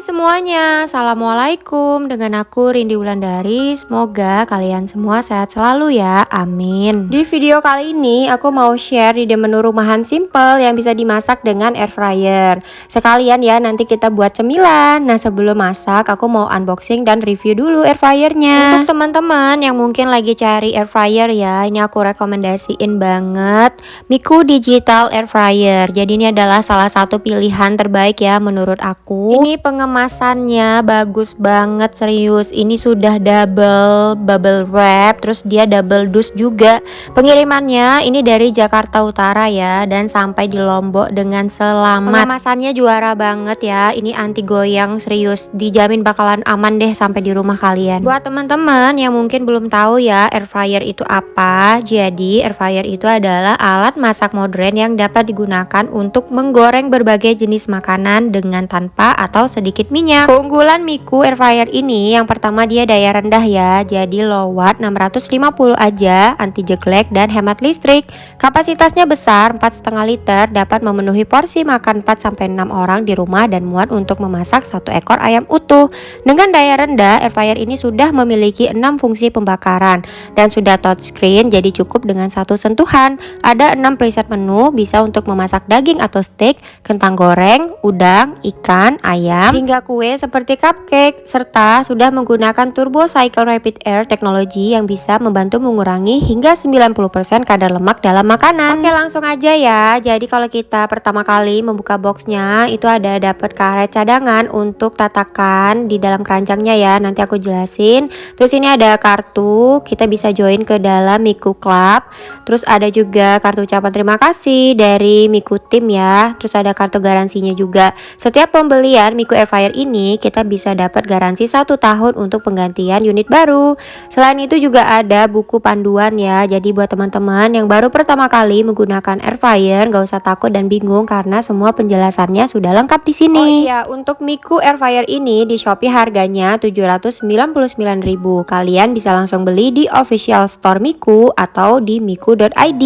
Semuanya, Assalamualaikum. Dengan aku Rindi Wulandari. Semoga kalian semua sehat selalu ya, amin. Di video kali ini aku mau share ide menu rumahan simple yang bisa dimasak dengan air fryer. Sekalian ya, nanti kita buat cemilan. Nah, sebelum masak aku mau unboxing dan review dulu air fryernya. Untuk teman-teman yang mungkin lagi cari air fryer ya, ini aku rekomendasiin banget Miku Digital Air Fryer. Jadi ini adalah salah satu pilihan terbaik ya menurut aku. Ini pengemasannya bagus banget, serius. Ini sudah double bubble wrap, terus dia double dus juga. Pengirimannya ini dari Jakarta Utara ya, dan sampai di Lombok dengan selamat. Pengemasannya juara banget ya. Ini anti goyang, serius. Dijamin bakalan aman deh sampai di rumah kalian. Buat teman-teman yang mungkin belum tahu ya, air fryer itu apa? Jadi air fryer itu adalah alat masak modern yang dapat digunakan untuk menggoreng berbagai jenis makanan dengan tanpa atau sedikit minyak. Keunggulan Miku air fryer ini yang pertama dia daya rendah ya. Jadi low watt 650 aja, anti jeglek dan hemat listrik. Kapasitasnya besar 4,5 liter, dapat memenuhi porsi makan 4-6 orang di rumah dan muat untuk memasak 1 ekor ayam utuh. Dengan daya rendah, air fryer ini sudah memiliki 6 fungsi pembakaran dan sudah touchscreen, jadi cukup dengan satu sentuhan. Ada 6 preset menu, bisa untuk memasak daging atau steak, kentang goreng, udang, ikan, ayam, hingga kue seperti cupcake, serta sudah menggunakan turbo cycle rapid air technology yang bisa membantu mengurangi hingga 90% kadar lemak dalam makanan. Oke, langsung aja ya. Jadi kalau kita pertama kali membuka boxnya itu ada dapat karet cadangan untuk tatakan di dalam keranjangnya ya. Nanti aku jelasin. Terus ini ada kartu, kita bisa join ke dalam Miku Club. Terus ada juga kartu ucapan terima kasih dari Miku Team ya. Terus ada kartu garansinya juga. Setiap pembelian Miku Air Fryer ini kita bisa dapat garansi 1 tahun untuk penggantian unit baru. Selain itu juga ada buku panduan ya. Jadi buat teman-teman yang baru pertama kali menggunakan air fryer gak usah takut dan bingung karena semua penjelasannya sudah lengkap di sini. Oh iya, untuk Miku Air Fryer ini di Shopee harganya 799.000. Kalian bisa langsung beli di official store Miku atau di miku.id,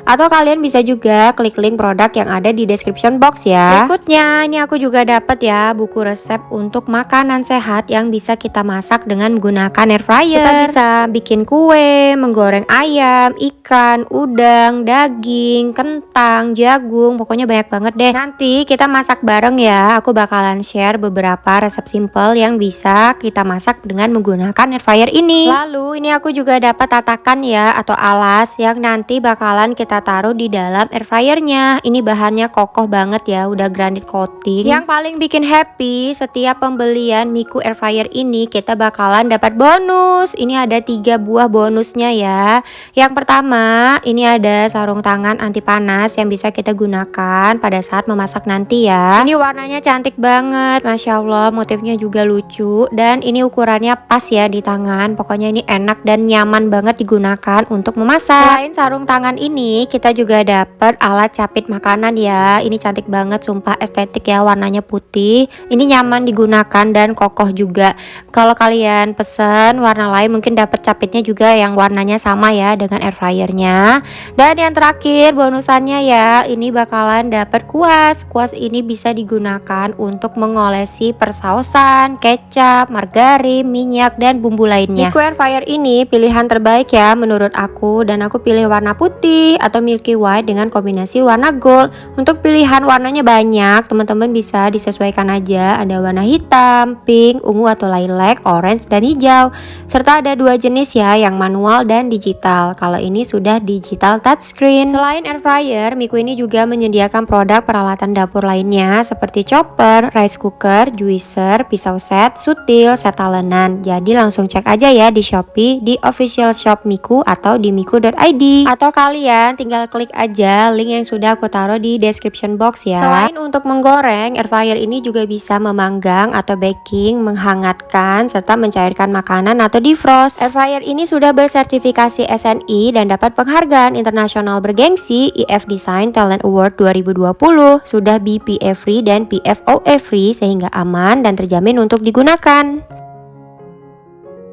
atau kalian bisa juga klik link produk yang ada di description box ya. Berikutnya ini aku juga dapat ya buku resep untuk makanan sehat yang bisa kita masak dengan menggunakan air fryer. Kita bisa bikin kue, menggoreng ayam, ikan, udang, daging, kentang, jagung, pokoknya banyak banget deh. Nanti kita masak bareng ya. Aku bakalan share beberapa resep simple yang bisa kita masak dengan menggunakan air fryer ini. Lalu ini aku juga dapat tatakan ya atau alas yang nanti bakalan kita taruh di dalam air fryernya. Ini bahannya kokoh banget ya, udah granit coating. Yang paling bikin happy, setiap pembelian Miku Air Fryer ini kita bakalan dapat bonus. Ini ada 3 buah bonusnya ya. Yang pertama, ini ada sarung tangan anti panas yang bisa kita gunakan pada saat memasak nanti ya. Ini warnanya cantik banget, Masya Allah, motifnya juga lucu. Dan ini ukurannya pas ya di tangan. Pokoknya ini enak dan nyaman banget digunakan untuk memasak. Selain sarung tangan ini, kita juga dapat alat capit makanan ya. Ini cantik banget, sumpah estetik ya, warnanya putih. Ini nyaman digunakan dan kokoh juga. Kalau kalian pesen warna lain mungkin dapat capitnya juga yang warnanya sama ya dengan air fryernya. Dan yang terakhir bonusannya ya, ini bakalan dapat kuas. Kuas ini bisa digunakan untuk mengolesi persausan, kecap, margarin, minyak dan bumbu lainnya. Miku Air Fryer ini pilihan terbaik ya menurut aku, dan aku pilih warna putih atau milky white dengan kombinasi warna gold. Untuk pilihan warnanya banyak, teman-teman bisa disesuaikan aja. Ada warna hitam, pink, ungu atau lilac, orange dan hijau. Serta ada 2 jenis ya, yang manual dan digital. Kalau ini sudah digital touchscreen. Selain air fryer, Miku ini juga menyediakan produk peralatan dapur lainnya seperti chopper, rice cooker, juicer, pisau set, sutil, set talenan. Jadi langsung cek aja ya di Shopee, di official shop Miku atau di miku.id. Atau kalian tinggal klik aja link yang sudah aku taruh di description box ya. Selain untuk menggoreng, air fryer ini juga bisa memanggang atau baking, menghangatkan, serta mencairkan makanan atau defrost. Air fryer ini sudah bersertifikasi SNI dan dapat penghargaan internasional bergengsi IF Design Talent Award 2020. Sudah BPA free dan PFOA free sehingga aman dan terjamin untuk digunakan.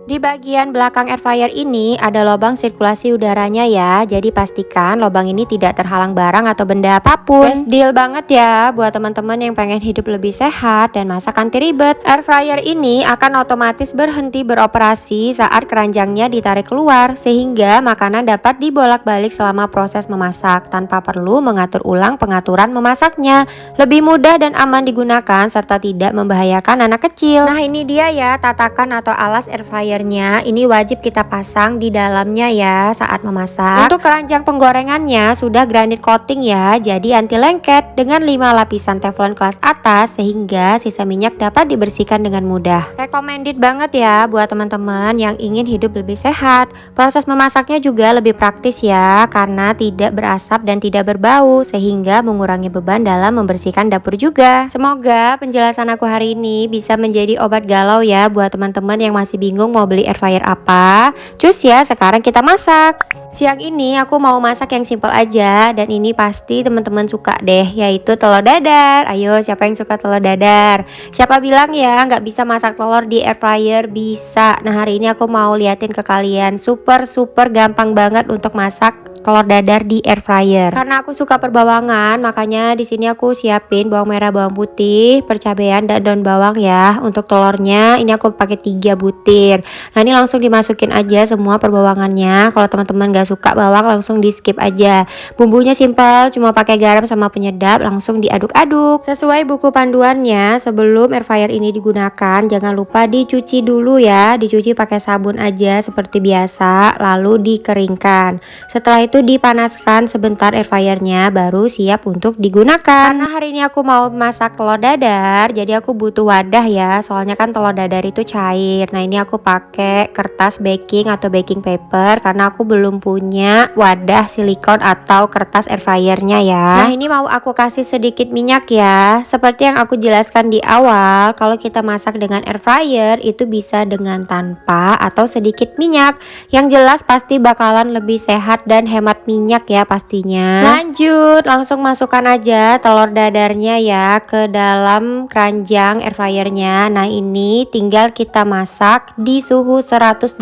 Di bagian belakang air fryer ini ada lubang sirkulasi udaranya ya. Jadi pastikan lubang ini tidak terhalang barang atau benda apapun. Best deal banget ya buat teman-teman yang pengen hidup lebih sehat dan masak anti ribet. Air fryer ini akan otomatis berhenti beroperasi saat keranjangnya ditarik keluar, sehingga makanan dapat dibolak-balik selama proses memasak tanpa perlu mengatur ulang pengaturan memasaknya. Lebih mudah dan aman digunakan serta tidak membahayakan anak kecil. Nah, ini dia ya tatakan atau alas air fryer. Ini wajib kita pasang di dalamnya ya saat memasak. Untuk keranjang penggorengannya sudah granit coating ya, jadi anti lengket dengan 5 lapisan teflon kelas atas sehingga sisa minyak dapat dibersihkan dengan mudah. Recommended banget ya buat teman-teman yang ingin hidup lebih sehat. Proses memasaknya juga lebih praktis ya karena tidak berasap dan tidak berbau sehingga mengurangi beban dalam membersihkan dapur juga. Semoga penjelasan aku hari ini bisa menjadi obat galau ya buat teman-teman yang masih bingung mau beli air fryer apa. Cus ya, sekarang kita masak. Siang ini aku mau masak yang simple aja dan ini pasti teman-teman suka deh, yaitu telur dadar. Ayo, siapa yang suka telur dadar? Siapa bilang ya nggak bisa masak telur di air fryer? Bisa. Nah, hari ini aku mau liatin ke kalian super gampang banget untuk masak telur dadar di air fryer. Karena aku suka perbawangan, makanya di sini aku siapin bawang merah, bawang putih, percabean dan daun bawang ya. Untuk telurnya ini aku pakai 3 butir. Nah, ini langsung dimasukin aja semua perbawangannya. Kalau teman-teman gak suka bawang langsung di skip aja. Bumbunya simple, cuma pakai garam sama penyedap, langsung diaduk-aduk. Sesuai buku panduannya, sebelum air fryer ini digunakan, jangan lupa dicuci dulu ya. Dicuci pakai sabun aja seperti biasa, lalu dikeringkan. Setelah itu dipanaskan sebentar air fryernya, baru siap untuk digunakan. Karena hari ini aku mau masak telur dadar, jadi aku butuh wadah ya. Soalnya kan telur dadar itu cair. Nah, ini aku pakai kertas baking atau baking paper karena aku belum punya wadah silikon atau kertas air fryernya ya. Nah, ini mau aku kasih sedikit minyak ya. Seperti yang aku jelaskan di awal, kalau kita masak dengan air fryer itu bisa dengan tanpa atau sedikit minyak. Yang jelas pasti bakalan lebih sehat dan hemat minyak ya pastinya. Lanjut, langsung masukkan aja telur dadarnya ya ke dalam keranjang air fryernya. Nah, ini tinggal kita masak di suhu 180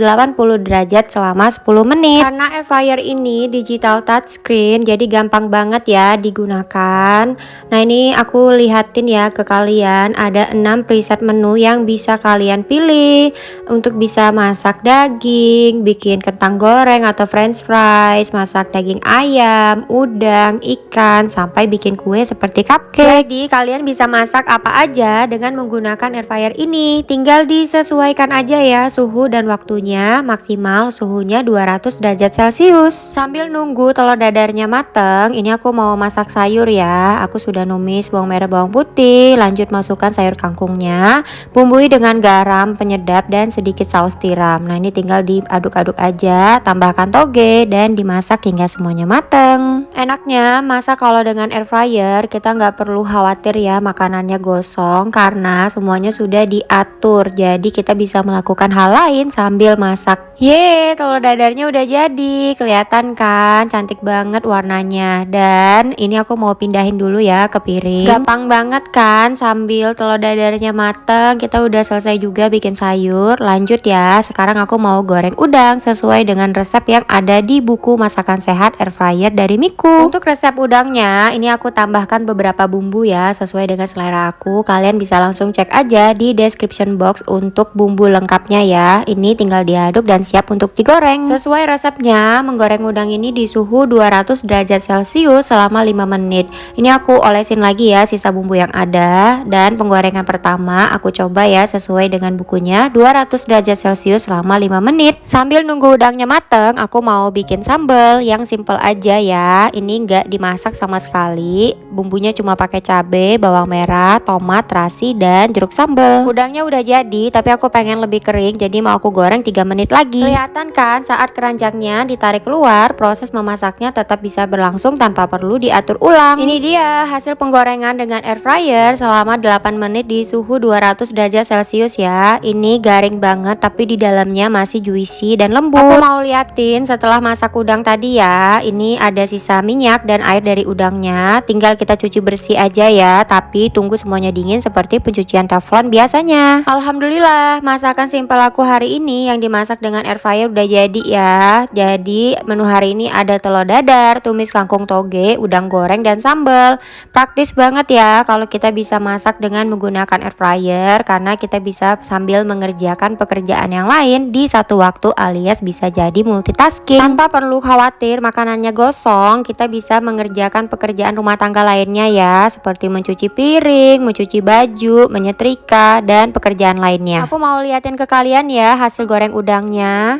derajat selama 10 menit. Karena air fryer ini digital touchscreen, jadi gampang banget ya digunakan. Nah, ini aku lihatin ya ke kalian, ada 6 preset menu yang bisa kalian pilih untuk bisa masak daging, bikin kentang goreng atau french fries, masak daging ayam, udang, ikan, sampai bikin kue seperti cupcake. Jadi kalian bisa masak apa aja dengan menggunakan air fryer ini. Tinggal disesuaikan aja ya suhu dan waktunya. Maksimal suhunya 200 derajat Celcius. Sambil nunggu telur dadarnya mateng, ini aku mau masak sayur ya. Aku sudah numis bawang merah, bawang putih. Lanjut masukkan sayur kangkungnya. Bumbui dengan garam, penyedap dan sedikit saus tiram. Nah, ini tinggal diaduk-aduk aja. Tambahkan toge dan dimasak hingga semuanya mateng. Enaknya masak kalau dengan air fryer, kita nggak perlu khawatir ya makanannya gosong karena semuanya sudah diatur. Jadi kita bisa melakukan hal lain sambil masak. Yeay, telur dadarnya udah jadi. Kelihatan kan cantik banget warnanya. Dan ini aku mau pindahin dulu ya ke piring. Gampang banget kan, sambil telur dadarnya mateng kita udah selesai juga bikin sayur. Lanjut ya, sekarang aku mau goreng udang sesuai dengan resep yang ada di buku masakan sehat air fryer dari Miku. Untuk resep udangnya ini aku tambahkan beberapa bumbu ya sesuai dengan selera aku. Kalian bisa langsung cek aja di description box untuk bumbu lengkapnya ya. Ini tinggal diaduk dan siap untuk digoreng. Sesuai resepnya, menggoreng udang ini di suhu 200 derajat Celcius selama 5 menit. Ini aku olesin lagi ya sisa bumbu yang ada. Dan penggorengan pertama aku coba ya sesuai dengan bukunya 200 derajat Celcius selama 5 menit. Sambil nunggu udangnya mateng, aku mau bikin sambal yang simple aja ya. Ini nggak dimasak sama sekali. Bumbunya cuma pakai cabai, bawang merah, tomat, terasi, dan jeruk sambal. Udangnya udah jadi, tapi aku pengen lebih kering, jadi mau aku goreng 3 menit lagi. Kelihatan kan saat keranjangnya ditarik keluar, proses memasaknya tetap bisa berlangsung tanpa perlu diatur ulang. Ini dia hasil penggorengan dengan air fryer selama 8 menit di suhu 200 derajat Celcius ya. Ini garing banget tapi di dalamnya masih juicy dan lembut. Aku mau liatin setelah masak udang tadi tadi ya, ini ada sisa minyak dan air dari udangnya. Tinggal kita cuci bersih aja ya, tapi tunggu semuanya dingin seperti pencucian teflon biasanya. Alhamdulillah, masakan simpel aku hari ini yang dimasak dengan air fryer udah jadi ya. Jadi menu hari ini ada telur dadar, tumis kangkung toge, udang goreng dan sambal. Praktis banget ya kalau kita bisa masak dengan menggunakan air fryer, karena kita bisa sambil mengerjakan pekerjaan yang lain di satu waktu, alias bisa jadi multitasking. Tanpa perlu khawatir makanannya gosong, kita bisa mengerjakan pekerjaan rumah tangga lainnya ya, seperti mencuci piring, mencuci baju, menyetrika, dan pekerjaan lainnya. Aku mau liatin ke kalian ya hasil goreng udangnya.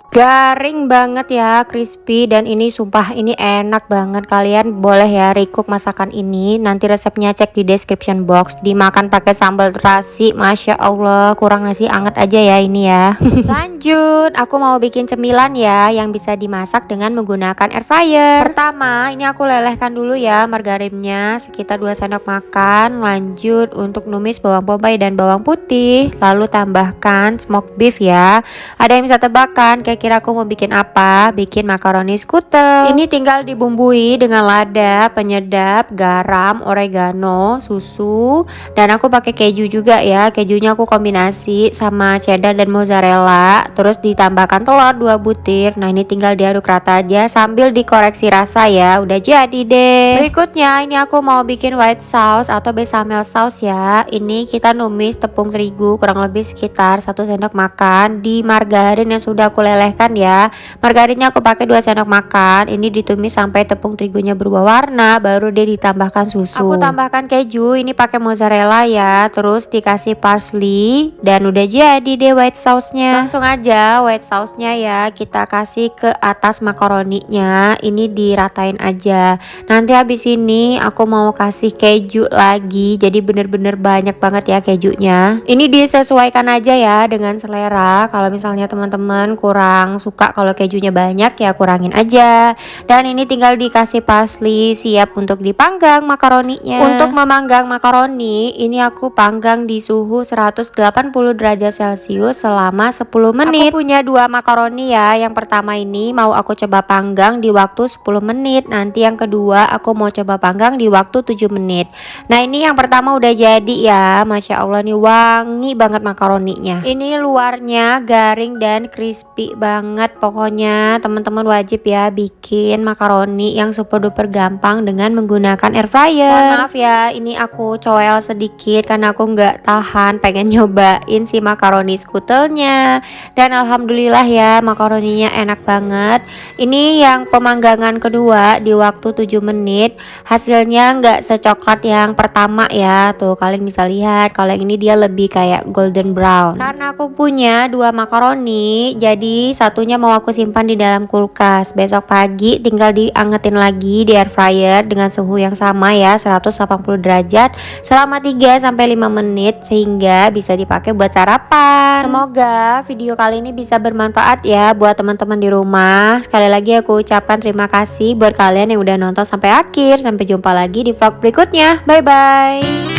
Garing banget ya, crispy, dan ini sumpah ini enak banget. Kalian boleh ya recook masakan ini, nanti resepnya cek di description box. Dimakan pakai sambal terasi, masya Allah, kurang nasi anget aja ya ini ya. Lanjut, aku mau bikin cemilan ya yang bisa dimasak dengan menggunakan air fryer. Pertama, ini aku lelehkan dulu ya margarinnya sekitar 2 sendok makan. Lanjut untuk numis bawang bombay dan bawang putih, lalu tambahkan smoked beef ya. Ada yang bisa tebakan kira-kira aku mau bikin apa? Bikin makaroni skutel. Ini tinggal dibumbui dengan lada, penyedap, garam, oregano, susu, dan aku pakai keju juga ya. Kejunya aku kombinasi sama cheddar dan mozzarella. Terus ditambahkan telur 2 butir. Nah, ini tinggal diaduk rata aja sambil dikoreksi rasa ya. Udah jadi deh. Berikutnya ini aku mau bikin white sauce atau bechamel sauce ya. Ini kita numis tepung terigu kurang lebih sekitar 1 sendok makan di margarin yang sudah aku lelehkan ya. Margarinnya aku pakai 2 sendok makan. Ini ditumis sampai tepung terigunya berubah warna, baru dia ditambahkan susu. Aku tambahkan keju, ini pakai mozzarella ya. Terus dikasih parsley dan udah jadi deh white sauce-nya. Langsung aja white sauce-nya ya kita kasih ke atas makaroninya. Ini diratain aja. Nanti habis ini aku mau kasih keju lagi. Jadi bener-bener banyak banget ya kejunya. Ini disesuaikan aja ya dengan selera. Kalau misalnya teman-teman kurang suka kalau kejunya banyak ya kurangin aja. Dan ini tinggal dikasih parsley, siap untuk dipanggang makaroninya. Untuk memanggang makaroni ini aku panggang di suhu 180 derajat celcius selama 10 menit. Aku punya 2 makaroni ya. Yang pertama ini mau aku coba panggang di waktu 10 menit. Nanti yang kedua aku mau coba panggang di waktu 7 menit. Nah, ini yang pertama udah jadi ya. Masya Allah nih wangi banget makaroninya. Ini luarnya garing dan crispy banget. Pokoknya teman-teman wajib ya bikin makaroni yang super duper gampang dengan menggunakan air fryer. Mohon maaf ya, ini aku coel sedikit karena aku nggak tahan pengen nyobain si makaroni skutelnya. Dan alhamdulillah ya makaroninya enak banget. Ini yang pemanggangan kedua di waktu 7 menit. Hasilnya nggak secoklat yang pertama ya. Tuh kalian bisa lihat kalau yang ini dia lebih kayak golden brown. Karena aku punya 2 makaroni, jadi satunya mau aku simpan di dalam kulkas. Besok pagi tinggal diangetin lagi di air fryer dengan suhu yang sama ya, 180 derajat selama 3-5 menit sehingga bisa dipakai buat sarapan. Semoga video kali ini bisa bermanfaat ya buat teman-teman di rumah. Sekali lagi aku ucapkan terima kasih buat kalian yang udah nonton sampai akhir. Sampai jumpa lagi di vlog berikutnya. Bye bye.